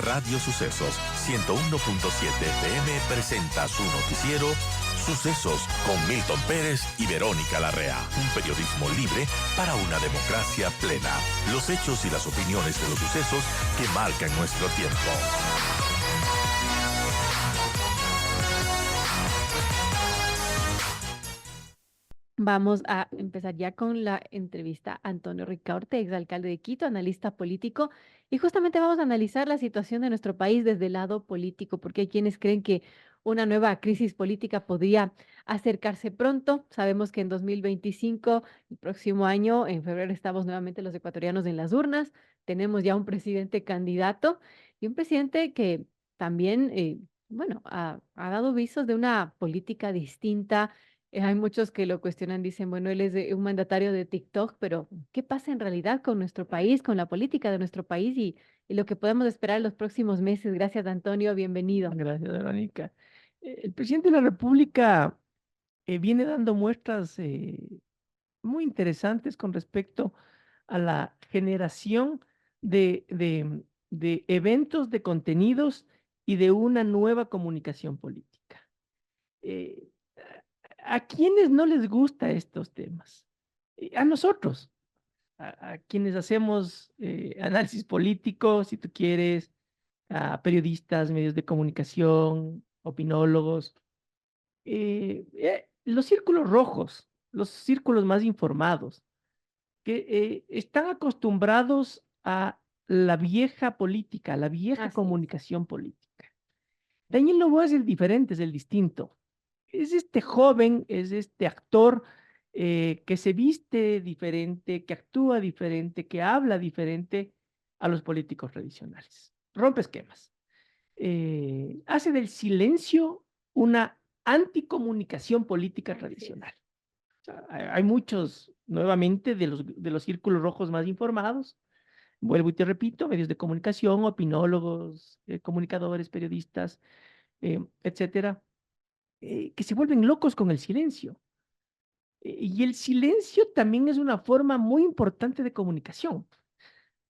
Radio Sucesos 101.7 FM presenta su noticiero Sucesos con Milton Pérez y Verónica Larrea. Un periodismo libre para una democracia plena. Los hechos y las opiniones de los sucesos que marcan nuestro tiempo. Vamos a empezar ya con la entrevista a Antonio Ricaurte, exalcalde de Quito, analista político, y justamente vamos a analizar la situación de nuestro país desde el lado político, porque hay quienes creen que una nueva crisis política podría acercarse pronto. Sabemos que en 2025, el próximo año, en febrero, estamos nuevamente los ecuatorianos en las urnas, tenemos ya un presidente candidato y un presidente que también, bueno, ha dado visos de una política distinta. Hay muchos que lo cuestionan, dicen, bueno, él es un mandatario de TikTok, pero ¿qué pasa en realidad con nuestro país, con la política de nuestro país y lo que podemos esperar en los próximos meses? Gracias, Antonio, bienvenido. Gracias, Verónica. El presidente de la República viene dando muestras muy interesantes con respecto a la generación de eventos, de contenidos y de una nueva comunicación política. Eh, ¿A quienes no les gusta estos temas? A nosotros, a quienes hacemos análisis político, si tú quieres, a periodistas, medios de comunicación, opinólogos, los círculos rojos, los círculos más informados, que están acostumbrados a la vieja política, a la vieja Así es. comunicación política. Daniel Noboa es el diferente, es el distinto. Es este joven, es este actor que se viste diferente, que actúa diferente, que habla diferente a los políticos tradicionales. Rompe esquemas. Hace del silencio una anticomunicación política Así es. tradicional. O sea, hay muchos, nuevamente, de los círculos rojos más informados. Vuelvo y te repito, medios de comunicación, opinólogos, comunicadores, periodistas, etcétera, que se vuelven locos con el silencio. Y el silencio también es una forma muy importante de comunicación.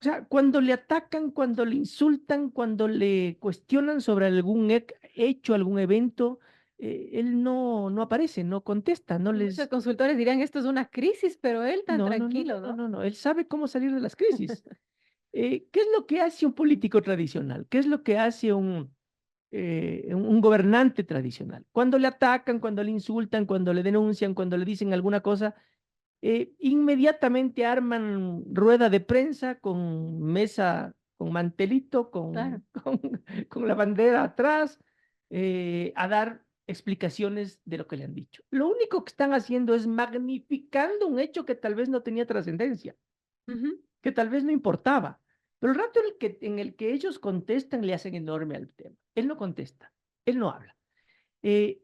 O sea, cuando le atacan, cuando le insultan, cuando le cuestionan sobre algún hecho, algún evento, él no aparece, no contesta, no Muchos les... consultores dirán, esto es una crisis, pero él tan tranquilo, ¿no? No. Él sabe cómo salir de las crisis. ¿Qué es lo que hace un político tradicional? ¿Qué es lo que hace un gobernante tradicional? Cuando le atacan, cuando le insultan, cuando le denuncian, cuando le dicen alguna cosa, inmediatamente arman rueda de prensa con mesa, con mantelito, Claro. con la bandera atrás, a dar explicaciones de lo que le han dicho. Lo único que están haciendo es magnificando un hecho que tal vez no tenía trascendencia, Ujú. que tal vez no importaba. Pero el rato en el que ellos contestan le hacen enorme al tema. Él no contesta, él no habla.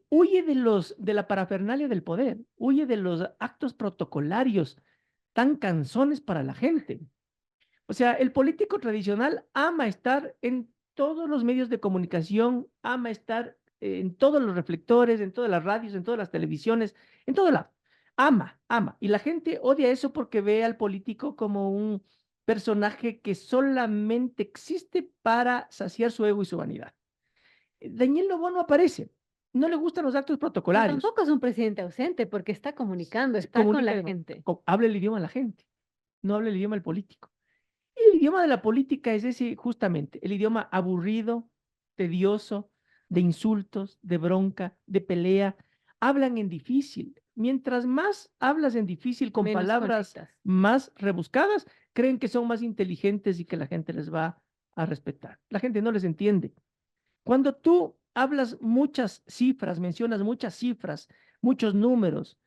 Huye de la parafernalia del poder, huye de los actos protocolarios tan cansones para la gente. O sea, el político tradicional ama estar en todos los medios de comunicación, ama estar en todos los reflectores, en todas las radios, en todas las televisiones, en todo lado. Ama. Y la gente odia eso porque ve al político como un personaje que solamente existe para saciar su ego y su vanidad. Daniel Noboa no aparece, no le gustan los actos Pero protocolarios, tampoco es un presidente ausente porque está comunicando, se está con comunica, la gente. habla el idioma de la gente, no habla el idioma del político. El idioma de la política es ese justamente, el idioma aburrido, tedioso, de insultos, de bronca, de pelea. Hablan en difícil. Mientras más hablas en difícil con Menos palabras conectas. más rebuscadas, creen que son más inteligentes y que la gente les va a respetar. La gente no les entiende. Cuando tú hablas muchas cifras, mencionas muchas cifras, muchos números,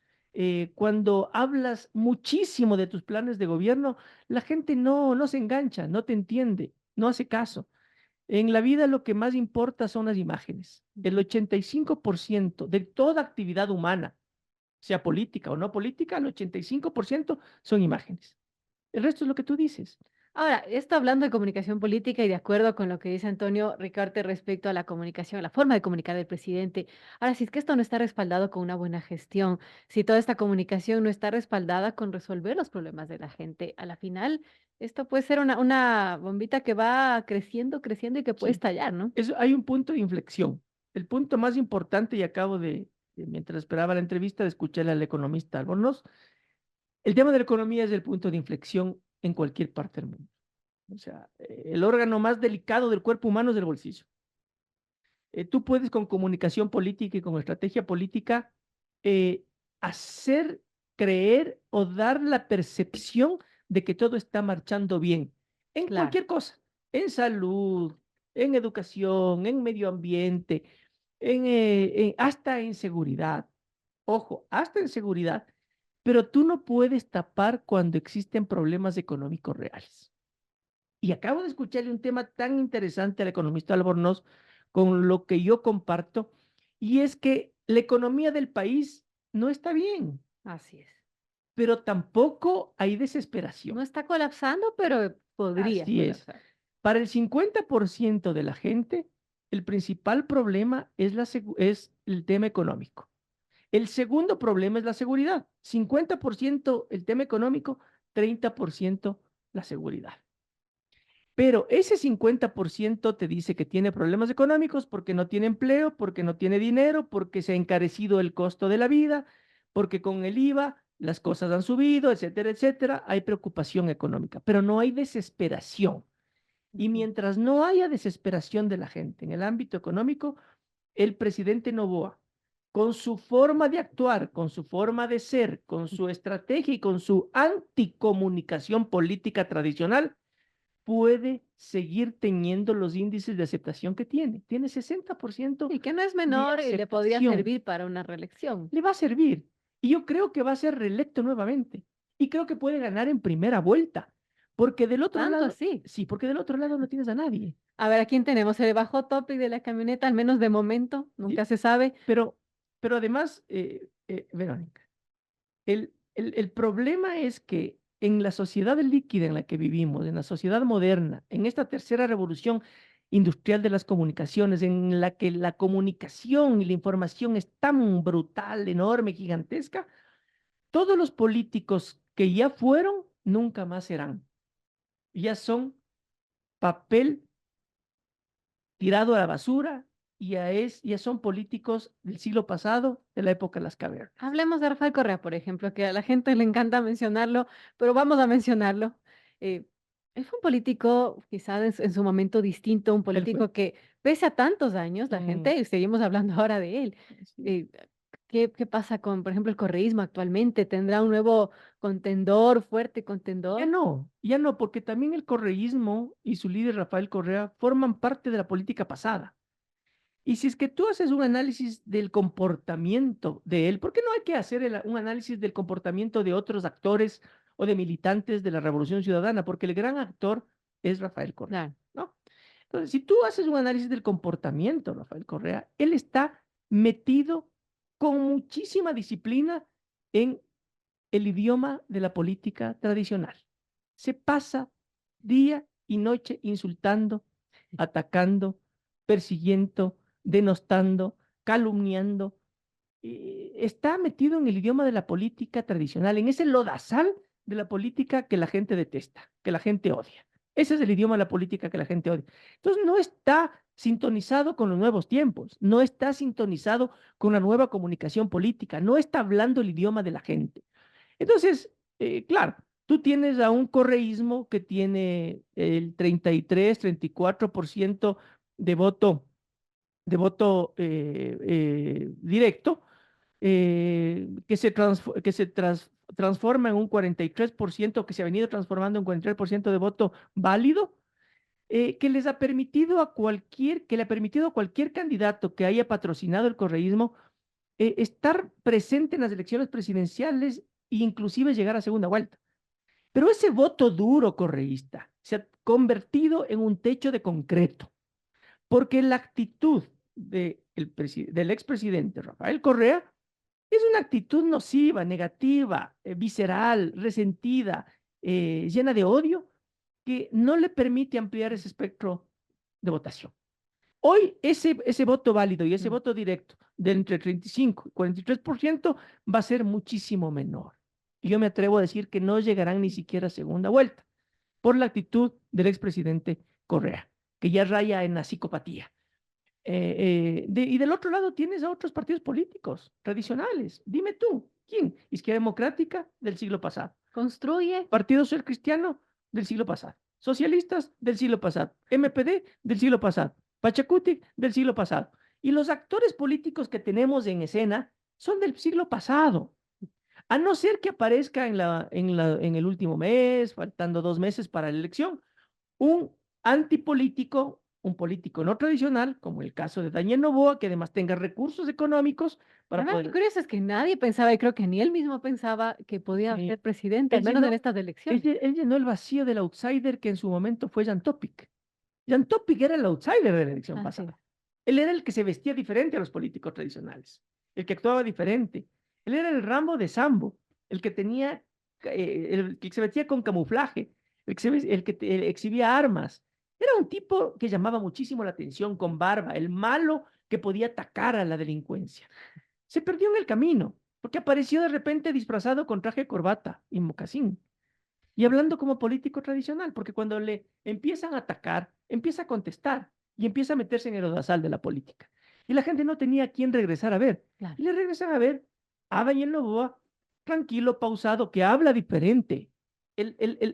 cuando hablas muchísimo de tus planes de gobierno, la gente no se engancha, no te entiende, no hace caso. En la vida lo que más importa son las imágenes. El 85% de toda actividad humana, sea política o no política, el 85% son imágenes. El resto es lo que tú dices. Ahora, esto hablando de comunicación política y de acuerdo con lo que dice Antonio Ricarte respecto a la comunicación, la forma de comunicar del presidente. Ahora, si es que esto no está respaldado con una buena gestión, si toda esta comunicación no está respaldada con resolver los problemas de la gente, a la final esto puede ser una bombita que va creciendo, creciendo y que puede Sí, estallar, ¿no? hay un punto de inflexión. El punto más importante, y acabo mientras esperaba la entrevista, de escuchar al economista Albornoz, el tema de la economía es el punto de inflexión en cualquier parte del mundo. O sea, el órgano más delicado del cuerpo humano es el bolsillo. Tú puedes con comunicación política y con estrategia política eh, hacer creer o dar la percepción de que todo está marchando bien en Claro. cualquier cosa, en salud, en educación, en medio ambiente, hasta en seguridad. Ojo, hasta en seguridad, pero tú no puedes tapar cuando existen problemas económicos reales. Y acabo de escucharle un tema tan interesante al economista Albornoz con lo que yo comparto, y es que la economía del país no está bien, Así es. pero tampoco hay No desesperación. está colapsando, pero podría Así es. colapsar. Para el 50% de la gente, el principal problema es el tema económico. El segundo problema es la seguridad. 50% el tema económico, 30% la seguridad. Pero ese 50% te dice que tiene problemas económicos porque no tiene empleo, porque no tiene dinero, porque se ha encarecido el costo de la vida, porque con el IVA las cosas han subido, etcétera, etcétera. Hay preocupación económica, pero no hay desesperación. Y Ujú. mientras no haya desesperación de la gente en el ámbito económico, el presidente Noboa, con su forma de actuar, con su forma de ser, con su estrategia y con su anticomunicación política tradicional, puede seguir teniendo los índices de aceptación que tiene. Tiene 60% Y que no es de menor y le podría aceptación. servir para una reelección. Le va a servir. Y yo creo que va a ser reelecto nuevamente. Y creo que puede ganar en primera vuelta. Porque del otro Tanto lado, así. sí, porque del otro lado no tienes a nadie. A ver, ¿a quién tenemos? Se le bajó Topic de la camioneta, al menos de momento, ¿Sí? nunca se sabe. Pero, pero además, Verónica, el problema es que en la sociedad líquida en la que vivimos, en la sociedad moderna, en esta tercera revolución industrial de las comunicaciones, en la que la comunicación y la información es tan brutal, enorme, gigantesca, todos los políticos que ya fueron, nunca más serán. Ya son papel tirado a la basura, y ya son políticos del siglo pasado, de la época de las cavernas. Hablemos de Rafael Correa, por ejemplo, que a la gente le encanta mencionarlo, pero vamos a mencionarlo. Eh, Él fue un político quizás en su momento distinto, un Él fue. político que pese a tantos años, la Mm, gente, seguimos hablando ahora de él. sí. Eh, ¿Qué pasa con, por ejemplo, el correísmo actualmente? ¿Tendrá un nuevo contendor, fuerte contendor? Ya no, porque también el correísmo y su líder Rafael Correa forman parte de la política pasada. Y si es que tú haces un análisis del comportamiento de él, ¿por qué no hay que hacer un análisis del comportamiento de otros actores o de militantes de la Revolución Ciudadana? Porque el gran actor es Rafael Correa, Claro. ¿no? Entonces, si tú haces un análisis del comportamiento de Rafael Correa, él está metido con muchísima disciplina en el idioma de la política tradicional. Se pasa día y noche insultando, atacando, persiguiendo, denostando, calumniando. Está metido en el idioma de la política tradicional, en ese lodazal de la política que la gente detesta, que la gente odia. Ese es el idioma de la política que la gente odia. Entonces no está sintonizado con los nuevos tiempos, no está sintonizado con la nueva comunicación política, no está hablando el idioma de la gente. Entonces, claro, tú tienes a un correísmo que tiene el 33, 34% de voto directo, transforma en un 43%, que se ha venido transformando en 43% de voto válido, que les ha permitido que le ha permitido a cualquier candidato que haya patrocinado el correísmo estar presente en las elecciones presidenciales e inclusive llegar a segunda vuelta. Pero ese voto duro correísta se ha convertido en un techo de concreto, porque la actitud del expresidente Rafael Correa es una actitud nociva, negativa, visceral, resentida, llena de odio, que no le permite ampliar ese espectro de votación. Hoy ese voto válido y ese voto directo de entre 35 y 43% va a ser muchísimo menor. Y yo me atrevo a decir que no llegarán ni siquiera a segunda vuelta por la actitud del expresidente Correa, que ya raya en la psicopatía. Y del otro lado tienes a otros partidos políticos tradicionales. Dime tú, ¿quién? Izquierda Democrática del siglo pasado. Construye. Partido Social Cristiano del siglo pasado. Socialistas del siglo pasado. MPD del siglo pasado. Pachacuti del siglo pasado. Y los actores políticos que tenemos en escena son del siglo pasado. A no ser que aparezca en el último mes, faltando 2 meses para la elección, un antipolítico, un político no tradicional, como el caso de Daniel Noboa, que además tenga recursos económicos para Además, lo poder... curioso es que nadie pensaba, y creo que ni él mismo pensaba que podía eh, ser presidente, al él menos en llenó, estas elecciones. él llenó el vacío del outsider que en su momento fue Jan Topic. Jan Topic era el outsider de la elección Así es. pasada. Él era el que se vestía diferente a los políticos tradicionales, el que actuaba diferente. Él era el Rambo de Sambo, el que tenía, el que se vestía con camuflaje, el que exhibía armas. Era un tipo que llamaba muchísimo la atención, con barba, el malo que podía atacar a la delincuencia. Se perdió en el camino, porque apareció de repente disfrazado con traje de corbata y mocasín y hablando como político tradicional, porque cuando le empiezan a atacar, empieza a contestar y empieza a meterse en el odazal de la política. Y la gente no tenía a quién regresar a ver. Claro. Y le regresan a ver a Daniel Noboa, tranquilo, pausado, que habla diferente.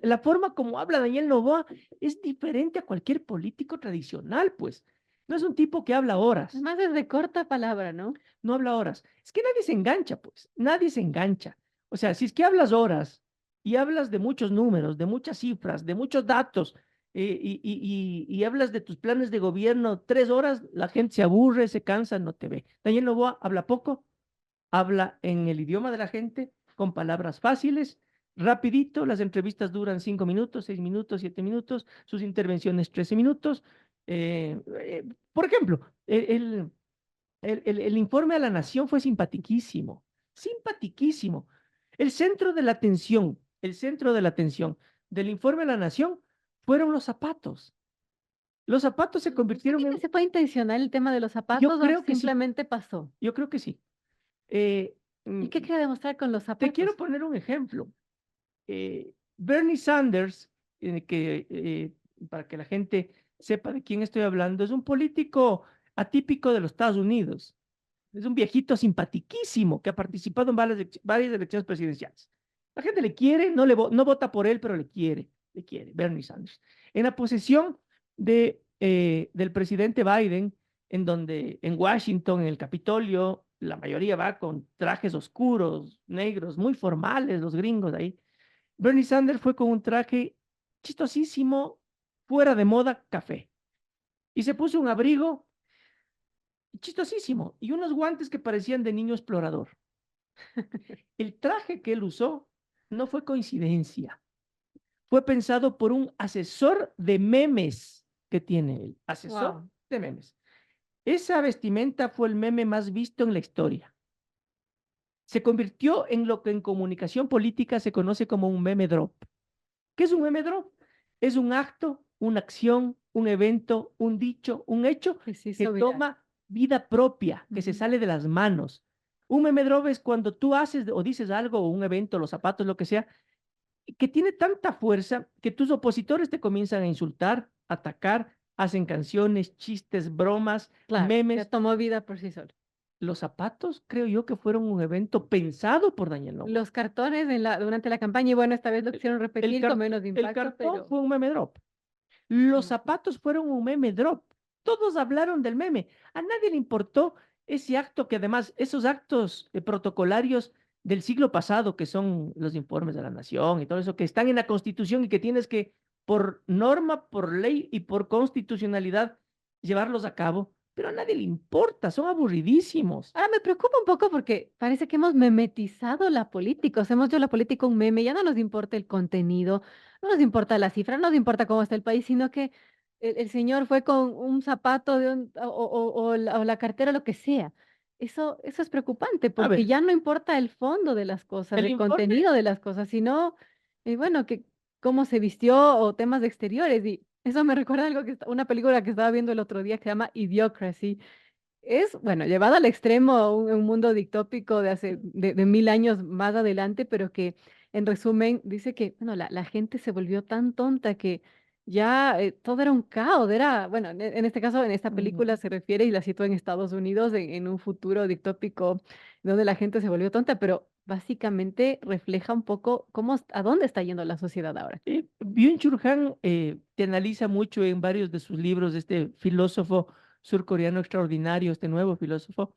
La forma como habla Daniel Noboa es diferente a cualquier político tradicional, pues. No es un tipo que habla horas. Además es de corta palabra, ¿no? No habla horas. Es que nadie se engancha, pues. Nadie se engancha. O sea, si es que hablas horas y hablas de muchos números, de muchas cifras, de muchos datos, y hablas de tus planes de gobierno 3 horas, la gente se aburre, se cansa, no te ve. Daniel Noboa habla poco, habla en el idioma de la gente, con palabras fáciles, rapidito, las entrevistas duran 5 minutos, 6 minutos, 7 minutos, sus intervenciones 13 minutos. Por ejemplo, el informe a la nación fue simpatiquísimo, simpatiquísimo. El centro de la atención del informe a la nación fueron los zapatos. Los zapatos se convirtieron ¿Usted en... se fue intencional el tema de los Yo zapatos o creo que sí, simplemente pasó? yo creo que sí. Eh, mm, ¿Y qué quiere demostrar con los Te quiero zapatos? poner un ejemplo. Bernie Sanders, para que la gente sepa de quién estoy hablando, es un político atípico de los Estados Unidos. Es un viejito simpatiquísimo que ha participado en varias elecciones presidenciales. La gente le quiere, no vota por él, pero le quiere, Bernie Sanders. En la posesión del presidente Biden, en donde en Washington, en el Capitolio, la mayoría va con trajes oscuros, negros, muy formales, los gringos ahí. Bernie Sanders fue con un traje chistosísimo, fuera de moda, café. Y se puso un abrigo chistosísimo y unos guantes que parecían de niño explorador. El traje que él usó no fue coincidencia, fue pensado por un asesor de memes que tiene él, asesor Wow. de memes. Esa vestimenta fue el meme más visto en la historia. Se convirtió en lo que en comunicación política se conoce como un meme drop. ¿Qué es un meme drop? Es un acto, una acción, un evento, un dicho, un hecho Que se que hizo viral. toma vida propia, que se Ujú. sale de las manos. Un meme drop es cuando tú haces o dices algo, o un evento, los zapatos, lo que sea, que tiene tanta fuerza que tus opositores te comienzan a insultar, atacar, hacen canciones, chistes, bromas, Claro, ya memes. tomó vida por sí solo. Los zapatos creo yo que fueron un evento pensado por Daniel Noboa. Los cartones durante la campaña, y bueno, esta vez lo quisieron El, repetir con menos el impacto, cartón pero fue un meme drop. Los mm, zapatos fueron un meme drop. Todos hablaron del meme. A nadie le importó ese acto que además, esos actos protocolarios del siglo pasado, que son los informes de la nación y todo eso, que están en la Constitución y que tienes que, por norma, por ley y por constitucionalidad, llevarlos a cabo. Pero a nadie le importa, son aburridísimos. ahora me preocupa un poco porque parece que hemos memetizado la política, o sea, hemos hecho la política un meme, ya no nos importa el contenido, no nos importa la cifra, no nos importa cómo está el país, sino que el señor fue con un zapato o la cartera, lo que sea. Eso es preocupante A porque ver, ya no importa el fondo de las cosas, el el informe, contenido de las cosas, sino, bueno, que cómo se vistió o temas de exteriores. Y eso me recuerda algo una película que estaba viendo el otro día que se llama Idiocracy. Es, bueno, llevado al extremo, un mundo dictópico de hace, de 1000 años más adelante, pero que en resumen dice que, bueno, la gente se volvió tan tonta que ya todo era un caos, era, bueno, en este caso, en esta Ujú. película se refiere y la sitúa en Estados Unidos, en un futuro dictópico donde la gente se volvió tonta, pero básicamente refleja un poco a dónde está yendo la sociedad ahora. Byung-Chul Han te analiza mucho en varios de sus libros, este filósofo surcoreano extraordinario, este nuevo filósofo,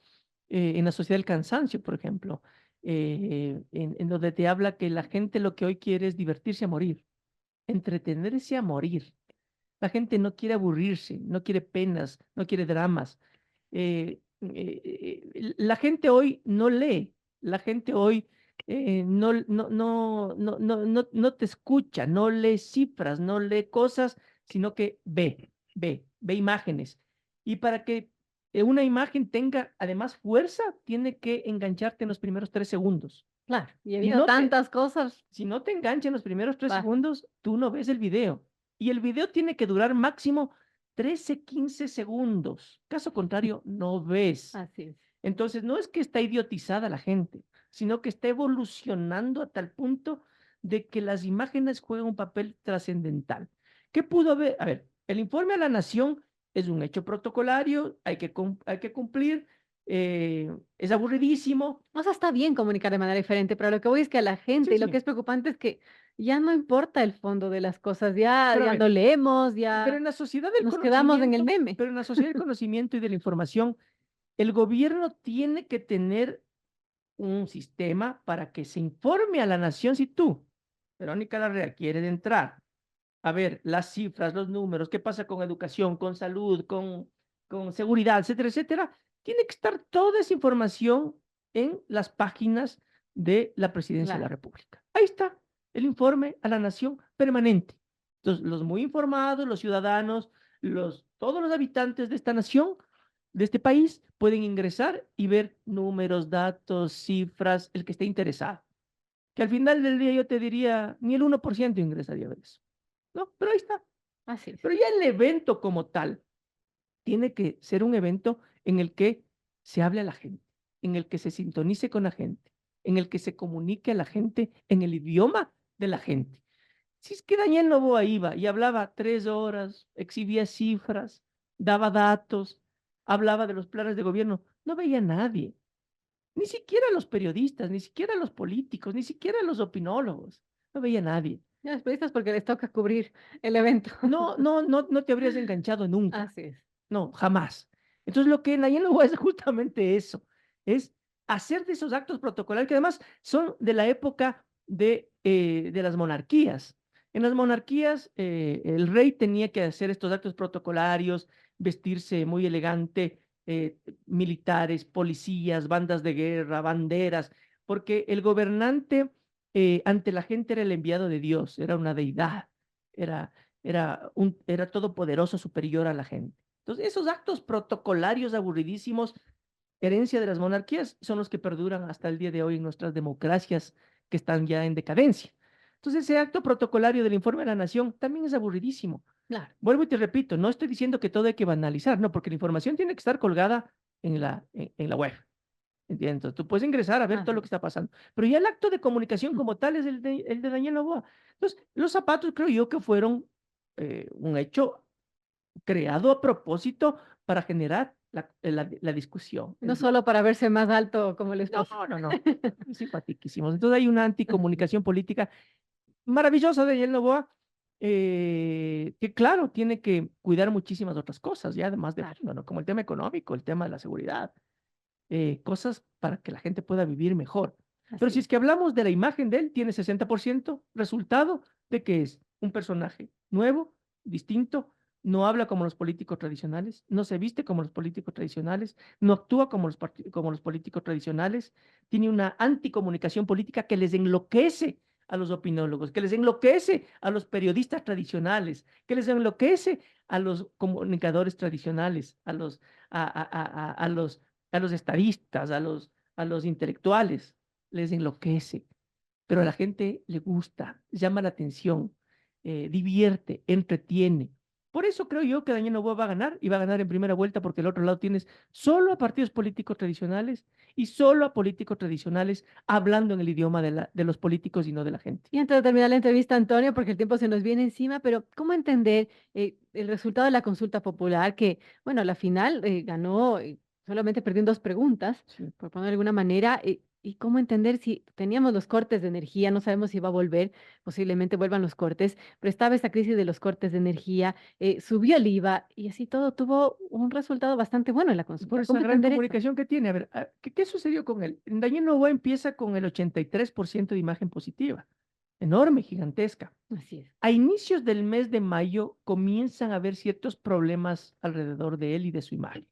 en la sociedad del cansancio, por ejemplo, en donde te habla que la gente lo que hoy quiere es divertirse a morir, entretenerse a morir. La gente no quiere aburrirse, no quiere penas, no quiere dramas. La gente hoy no lee, la gente hoy no te escucha, no lee cifras, no lee cosas, sino que ve imágenes. Y para que una imagen tenga además fuerza, tiene que engancharte en los primeros 3 segundos. Claro, y ha Si habido no te, tantas cosas, si no te engancha en los primeros tres va, segundos, tú no ves el video. Y el video tiene que durar máximo 13, 15 segundos. Caso contrario, no ves. así es. Entonces, no es que está idiotizada la gente, sino que está evolucionando a tal punto de que las imágenes juegan un papel trascendental. ¿Qué pudo haber? A ver, el informe a la nación es un hecho protocolario, hay que cumplir, es aburridísimo. O sea, está bien comunicar de manera diferente, pero lo que voy es que a la gente, Sí, y lo que sí, es preocupante es que ya no importa el fondo de las cosas, ya, pero a ya no ver, leemos, pero ya en la sociedad del nos quedamos en el conocimiento, meme. pero en la sociedad del conocimiento y de la información, el gobierno tiene que tener un sistema para que se informe a la nación si tú, Verónica Larrea, quieres entrar a ver las cifras, los números, qué pasa con educación, con salud, con seguridad, etcétera, etcétera. Tiene que estar toda esa información en las páginas de la Presidencia de la Claro, República. Ahí está el informe a la nación permanente. Entonces, los muy informados, los ciudadanos, todos los habitantes de esta nación, de este país, pueden ingresar y ver números, datos, cifras, el que esté interesado. Que al final del día yo te diría, ni el 1% ingresaría a ver eso. No, pero ahí está. así es. Pero ya el evento como tal tiene que ser un evento en el que se hable a la gente, en el que se sintonice con la gente, en el que se comunique a la gente en el idioma de la gente. Si es que Daniel Noboa iba y hablaba 3 horas, exhibía cifras, daba datos, hablaba de los planes de gobierno, no veía a nadie, ni siquiera los periodistas, ni siquiera los políticos, ni siquiera los opinólogos, no veía a nadie. Ya los periodistas porque les toca cubrir el evento. No te habrías enganchado nunca. Así es. No, jamás. Entonces, lo que Nayeli Noboa es justamente eso, es hacer de esos actos protocolares, que además son de la época de las monarquías. En las monarquías, el rey tenía que hacer estos actos protocolarios, vestirse muy elegante, militares, policías, bandas de guerra, banderas, porque el gobernante ante la gente era el enviado de Dios, era una deidad, era, era todopoderoso, superior a la gente. Entonces, esos actos protocolarios aburridísimos, herencia de las monarquías, son los que perduran hasta el día de hoy en nuestras democracias que están ya en decadencia. Entonces, ese acto protocolario del informe de la nación también es aburridísimo. Claro. Vuelvo y te repito, no estoy diciendo que todo hay que banalizar, no, porque la información tiene que estar colgada en la web. ¿Entiendes? Entonces, tú puedes ingresar a ver todo lo que Así está pasando. Pero ya el acto de comunicación como tal es el de Daniel Noboa. Entonces, los zapatos creo yo que fueron un hecho creado a propósito para generar la discusión. no solo para verse más alto como el esposo. No. Simpaticísimos. Entonces hay una anticomunicación política maravillosa de Daniel Noboa, que claro, tiene que cuidar muchísimas otras cosas, ya además de Claro, fondo, ¿no? Como el tema económico, el tema de la seguridad, cosas para que la gente pueda vivir mejor. Pero así si es. es que hablamos de la imagen de él, tiene 60% resultado de que es un personaje nuevo, distinto, no habla como los políticos tradicionales, no se viste como los políticos tradicionales, no actúa como los políticos tradicionales, tiene una anticomunicación política que les enloquece a los opinólogos, que les enloquece a los periodistas tradicionales, que les enloquece a los comunicadores tradicionales, a los estadistas, a los intelectuales, les enloquece, pero a la gente le gusta, llama la atención. divierte, entretiene. Por eso creo yo que Daniel Noboa va a ganar y va a ganar en primera vuelta porque del otro lado tienes solo a partidos políticos tradicionales y solo a políticos tradicionales hablando en el idioma de los políticos y no de la gente. Y antes de terminar la entrevista, Antonio, porque el tiempo se nos viene encima, pero ¿cómo entender el resultado de la consulta popular que, bueno, a la final ganó, solamente perdió en 2 preguntas, Sí. por ponerlo de alguna manera, y cómo entender si teníamos los cortes de energía, no sabemos si va a volver, posiblemente vuelvan los cortes, pero estaba esta crisis de los cortes de energía, subió el IVA y así todo tuvo un resultado bastante bueno en la Por consulta. esa ¿Cómo gran entender esto? comunicación que tiene. A ver, ¿qué sucedió con él? Daniel Noboa empieza con el 83% de imagen positiva, enorme, gigantesca. Así es. A inicios del mes de mayo comienzan a haber ciertos problemas alrededor de él y de su imagen.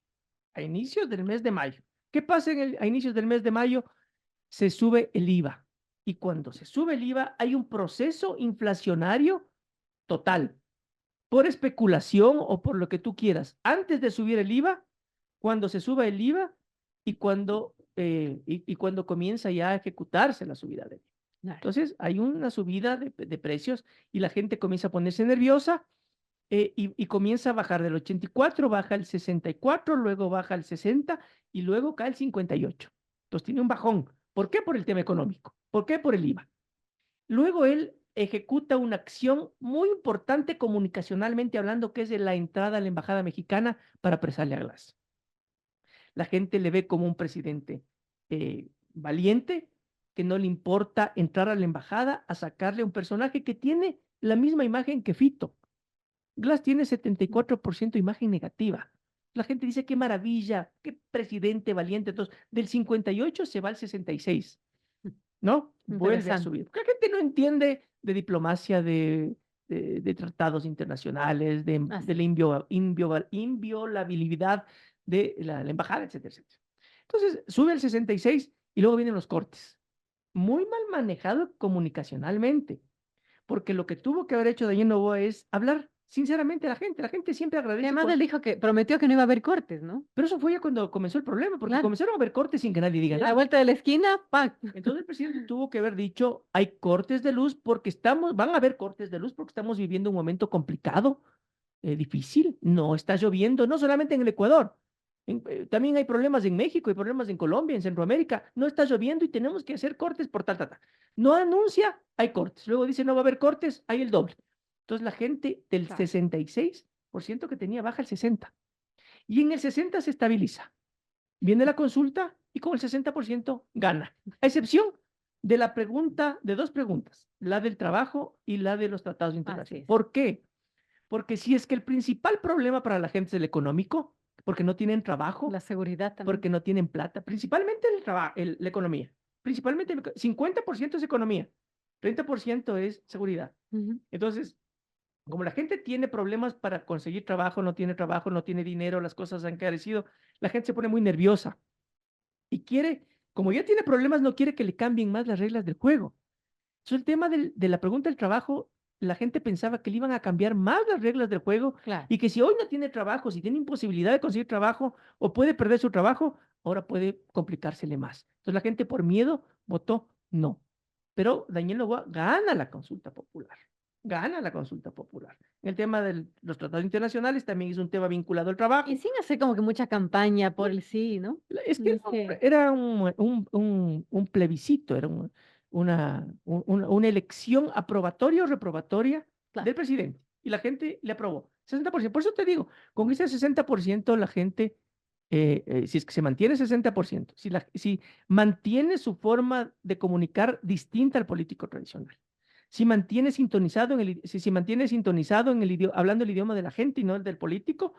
A inicios del mes de mayo. ¿Qué pasa a inicios del mes de mayo? Se sube el IVA. Y cuando se sube el IVA hay un proceso inflacionario total, por especulación o por lo que tú quieras. Antes de subir el IVA, cuando se sube el IVA y cuando comienza ya a ejecutarse la subida del IVA. Claro. Entonces hay una subida de precios y la gente comienza a ponerse nerviosa y comienza a bajar del 84, baja al 64, luego baja al 60 y luego cae al 58. Entonces tiene un bajón. ¿Por qué? Por el tema económico. ¿Por qué? Por el IVA. Luego él ejecuta una acción muy importante comunicacionalmente hablando, que es de la entrada a la embajada mexicana para apresarle a Glass. La gente le ve como un presidente valiente, que no le importa entrar a la embajada a sacarle a un personaje que tiene la misma imagen que Fito. Glass tiene 74% imagen negativa. La gente dice, qué maravilla, qué presidente valiente. Entonces, del 58 se va al 66, ¿no? Vuelve a subir. La gente no entiende de diplomacia, de tratados internacionales, de la inviolabilidad de la embajada, etcétera, etcétera. Entonces, sube al 66 y luego vienen los cortes. Muy mal manejado comunicacionalmente, porque lo que tuvo que haber hecho Daniel Noboa es hablar sinceramente a la gente. La gente siempre agradece. Además, él dijo que prometió que no iba a haber cortes, ¿no? Pero eso fue ya cuando comenzó el problema, porque Claro. comenzaron a haber cortes sin que nadie diga En nada. la vuelta de la esquina, ¡pac! Entonces el presidente tuvo que haber dicho, hay cortes de luz porque van a haber cortes de luz porque estamos viviendo un momento complicado, difícil. No está lloviendo, no solamente en el Ecuador. También hay problemas en México, hay problemas en Colombia, en Centroamérica. No está lloviendo y tenemos que hacer cortes por tal. No anuncia, hay cortes. Luego dice, no va a haber cortes, hay el doble. Entonces la gente del 66% que tenía baja el 60%. Y en el 60% se estabiliza. Viene la consulta y con el 60% gana. A excepción de la pregunta, de 2 preguntas, la del trabajo y la de los tratados internacionales. ¿Por qué? Porque si es que el principal problema para la gente es el económico, porque no tienen trabajo, la seguridad también, porque no tienen plata, principalmente la economía, principalmente 50% es economía, 30% es seguridad. Entonces, como la gente tiene problemas para conseguir trabajo, no tiene dinero, las cosas han encarecido, la gente se pone muy nerviosa y quiere, como ya tiene problemas, no quiere que le cambien más las reglas del juego. Entonces, el tema de la pregunta del trabajo, la gente pensaba que le iban a cambiar más las reglas del juego y que si hoy no tiene trabajo, si tiene imposibilidad de conseguir trabajo o puede perder su trabajo, ahora puede complicársele más. Entonces, la gente por miedo votó no. Pero Daniel Noboa gana la consulta popular. Gana la consulta popular. El tema de los tratados internacionales también es un tema vinculado al trabajo. Y sin hacer como que mucha campaña por el sí, ¿no? Es que era un plebiscito, era una elección aprobatoria o reprobatoria del presidente. Y la gente le aprobó. 60%. Por eso te digo, con ese 60% la gente, si es que se mantiene 60%, si mantiene su forma de comunicar distinta al político tradicional, si mantiene sintonizado hablando el idioma de la gente y no el del político,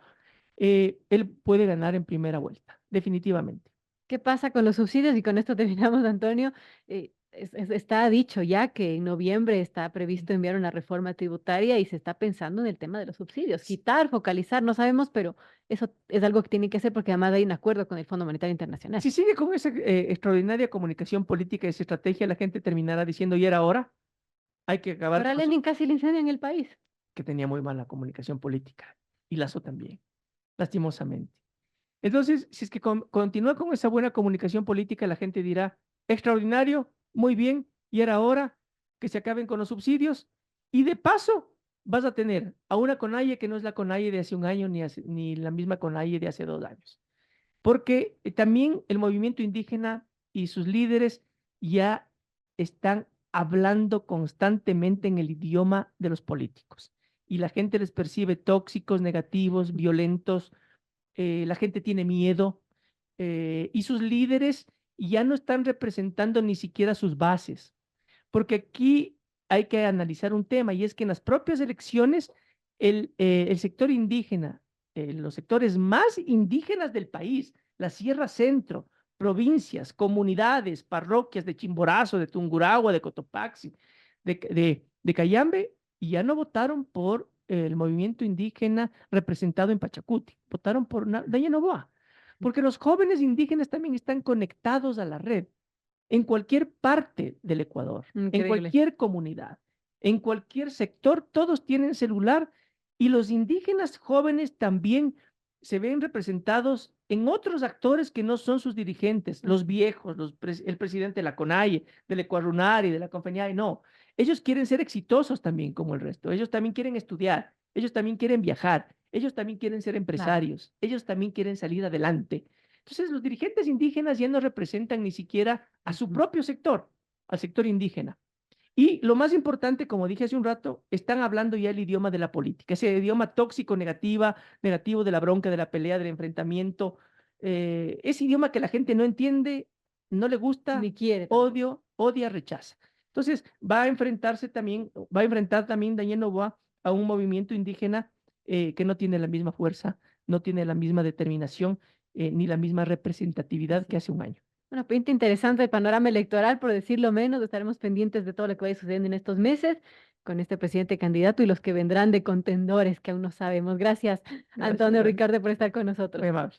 él puede ganar en primera vuelta, definitivamente. ¿Qué pasa con los subsidios? Y con esto terminamos, Antonio. Está dicho ya que en noviembre está previsto enviar una reforma tributaria y se está pensando en el tema de los subsidios. Quitar, focalizar, no sabemos, pero eso es algo que tiene que hacer porque además hay un acuerdo con el Fondo Monetario Internacional. Si sigue con esa extraordinaria comunicación política y esa estrategia, la gente terminará diciendo, y era hora, hay que acabar. Ahora Lenin casi le incendia en el país. Que tenía muy mala comunicación política. Y Lazo también, lastimosamente. Entonces, si es que continúa con esa buena comunicación política, la gente dirá, extraordinario, muy bien, y era hora que se acaben con los subsidios. Y de paso, vas a tener a una CONAIE que no es la CONAIE de hace un año ni la misma CONAIE de hace 2 años. Porque también el movimiento indígena y sus líderes ya están hablando constantemente en el idioma de los políticos. Y la gente les percibe tóxicos, negativos, violentos, la gente tiene miedo, y sus líderes ya no están representando ni siquiera sus bases. Porque aquí hay que analizar un tema, y es que en las propias elecciones el sector indígena, los sectores más indígenas del país, la Sierra Centro, provincias, comunidades, parroquias de Chimborazo, de Tungurahua, de Cotopaxi, de Cayambe, ya no votaron por el movimiento indígena representado en Pachacuti, votaron por Daya Noboa, porque los jóvenes indígenas también están conectados a la red en cualquier parte del Ecuador, en Increíble. cualquier comunidad, en cualquier sector, todos tienen celular, y los indígenas jóvenes también se ven representados en otros actores que no son sus dirigentes, los viejos, el presidente de la CONAIE, del Ecuarunari, de la Confeñai, no. Ellos quieren ser exitosos también como el resto, ellos también quieren estudiar, ellos también quieren viajar, ellos también quieren ser Claro. empresarios, ellos también quieren salir adelante. Entonces, los dirigentes indígenas ya no representan ni siquiera a su propio sector, al sector indígena. Y lo más importante, como dije hace un rato, están hablando ya el idioma de la política, ese idioma tóxico, negativo de la bronca, de la pelea, del enfrentamiento, ese idioma que la gente no entiende, no le gusta, Ni quiere tampoco. odia, rechaza. Entonces, va a enfrentar también Daniel Noboa a un movimiento indígena que no tiene la misma fuerza, no tiene la misma determinación, ni la misma representatividad que hace un año. Bueno, pinta interesante el panorama electoral, por decirlo menos. Estaremos pendientes de todo lo que vaya sucediendo en estos meses con este presidente candidato y los que vendrán de contendores que aún no sabemos. Gracias, Gracias, Antonio Gaby. Ricardo, por estar con nosotros. Muy amable.